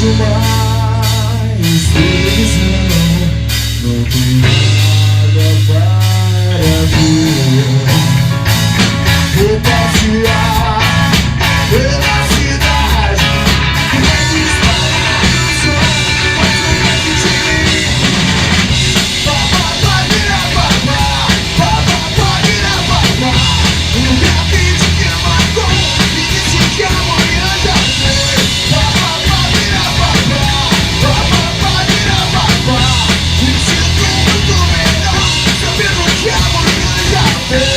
vejo mais televisão, não tem nada para ver. Vou passear pela cidade, vai disparar o som, mas não vai sentir. Papapá, vira papá, papapá, vira papá. Um grafite que marcou e disse que amanhã já foi. Papapá, vira papá, papapá, vira papá. Me sinto muito melhor sabendo que amanhã já foi.